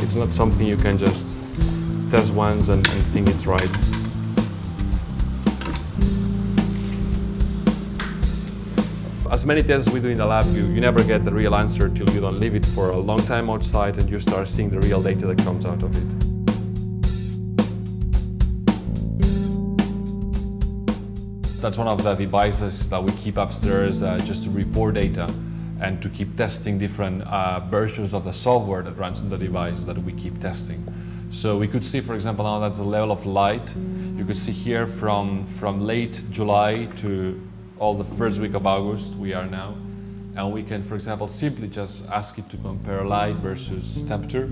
It's not something you can just test once and think it's right. As many tests as we do in the lab, you never get the real answer till you don't leave it for a long time outside and you start seeing the real data that comes out of it. That's one of the devices that we keep upstairs just to report data and to keep testing different versions of the software that runs on the device that we keep testing. So we could see, for example, now that's the level of light. You could see here from late July to all the first week of August we are now. And we can, for example, simply just ask it to compare light versus temperature.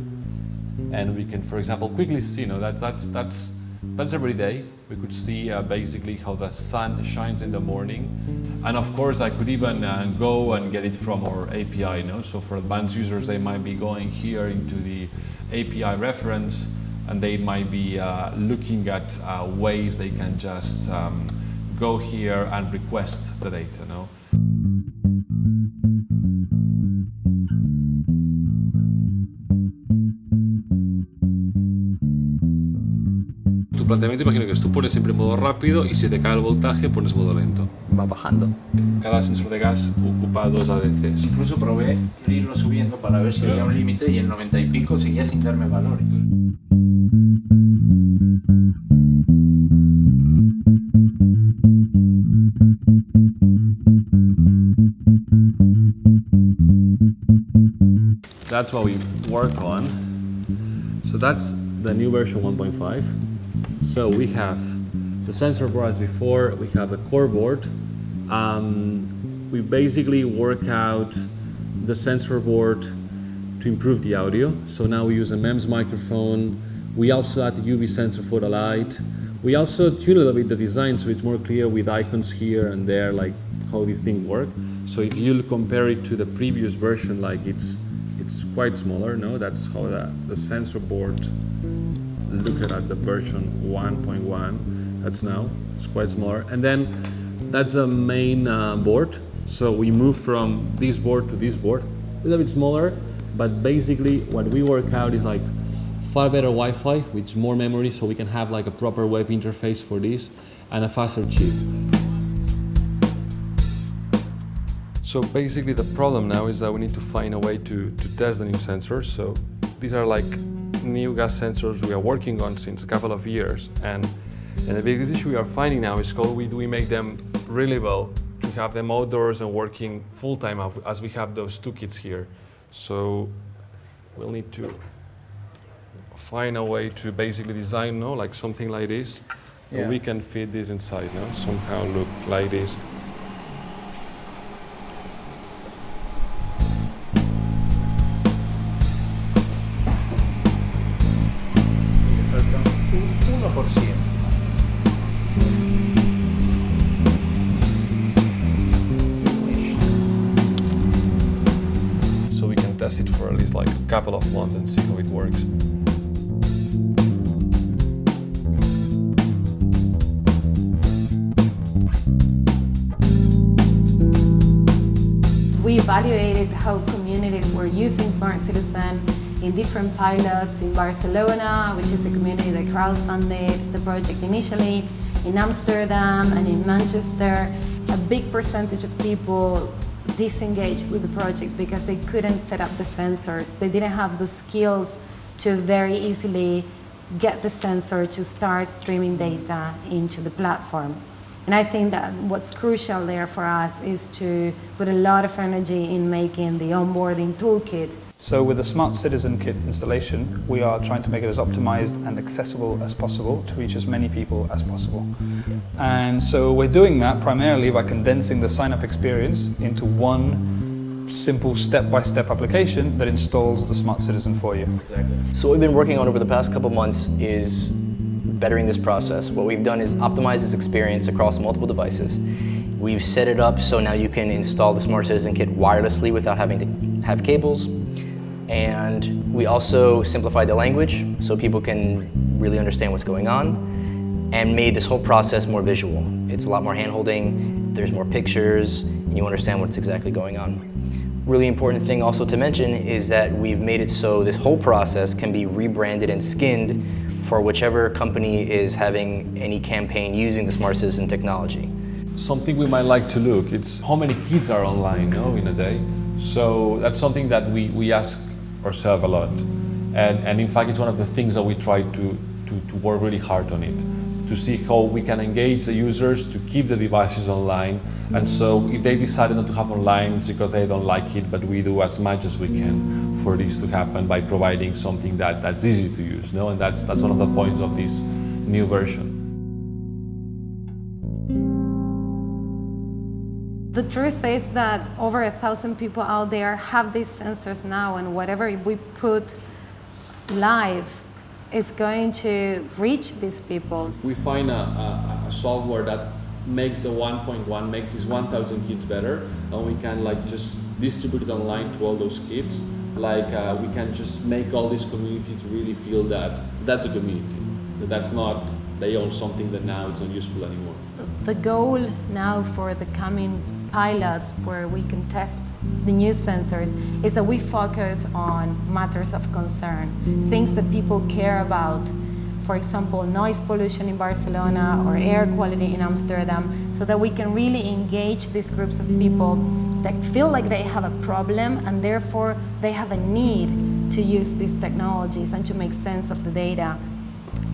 And we can, for example, quickly see, that's every day. We could see basically how the sun shines in the morning. And of course, I could even go and get it from our API. So for advanced users, they might be going here into the API reference and they might be looking at ways they can just go here and request the data. Tu planteamiento, imagino que tú pones siempre modo rápido y si te cae el voltaje pones modo lento. Va bajando. Cada sensor de gas ocupa 2 ADCs. Incluso probé irlo subiendo para ver si había un límite y en 90 y pico seguía sin darme valores. That's what we work on. So that's the new version 1.5. So we have the sensor board as before, we have the core board. We basically work out the sensor board to improve the audio. So now we use a MEMS microphone. We also add a UV sensor for the light. We also tune a little bit the design so it's more clear with icons here and there, like how these things work. So if you compare it to the previous version, like it's quite smaller, That's how the sensor board look at the version 1.1. That's now, it's quite smaller. And then that's the main board. So we move from this board to this board, a little bit smaller, but basically what we work out is like far better Wi-Fi with more memory so we can have like a proper web interface for this and a faster chip. So basically the problem now is that we need to find a way to test the new sensors. So these are like new gas sensors we are working on since a couple of years. And the biggest issue we are finding now is how do we make them really well to have them outdoors and working full-time as we have those two kits here. So we'll need to find a way to basically design like something like this. Yeah. We can fit this inside somehow look like this. So we can test it for at least like a couple of months and see how it works. We evaluated how communities were using Smart Citizen in different pilots in Barcelona, which is a community that crowdfunded the project initially, in Amsterdam and in Manchester. A big percentage of people disengaged with the project because they couldn't set up the sensors. They didn't have the skills to very easily get the sensor to start streaming data into the platform. And I think that what's crucial there for us is to put a lot of energy in making the onboarding toolkit. So with the Smart Citizen Kit installation, we are trying to make it as optimized and accessible as possible to reach as many people as possible. And so we're doing that primarily by condensing the sign-up experience into one simple step-by-step application that installs the Smart Citizen for you. Exactly. So what we've been working on over the past couple months is bettering this process. What we've done is optimize this experience across multiple devices. We've set it up so now you can install the Smart Citizen Kit wirelessly without having to have cables. And we also simplified the language so people can really understand what's going on. and made this whole process more visual. It's a lot more hand-holding, there's more pictures, and you understand what's exactly going on. Really important thing also to mention is that we've made it so this whole process can be rebranded and skinned for whichever company is having any campaign using the Smart Citizen technology. Something we might like to look, it's how many kids are online in a day. So that's something that we ask ourselves a lot. And in fact, it's one of the things that we try to work really hard on it, to see how we can engage the users to keep the devices online. And so if they decide not to have online, it's because they don't like it, but we do as much as we can for this to happen by providing something that's easy to use. And that's one of the points of this new version. The truth is that over 1,000 people out there have these sensors now, and whatever we put live is going to reach these people. We find a software that makes the 1.1, makes these 1,000 kids better, and we can just distribute it online to all those kids. We can just make all this community to really feel that that's a community, that's not they own something that now it's not useful anymore. The goal now for the coming pilots where we can test the new sensors is that we focus on matters of concern, things that people care about. For example, noise pollution in Barcelona or air quality in Amsterdam, so that we can really engage these groups of people that feel like they have a problem and therefore they have a need to use these technologies and to make sense of the data.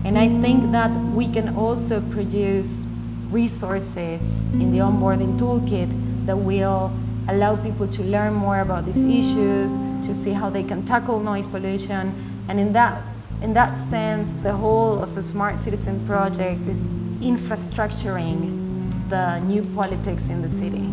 And I think that we can also produce resources in the onboarding toolkit that will allow people to learn more about these issues, to see how they can tackle noise pollution. And in that sense, the whole of the Smart Citizen project is infrastructuring the new politics in the city.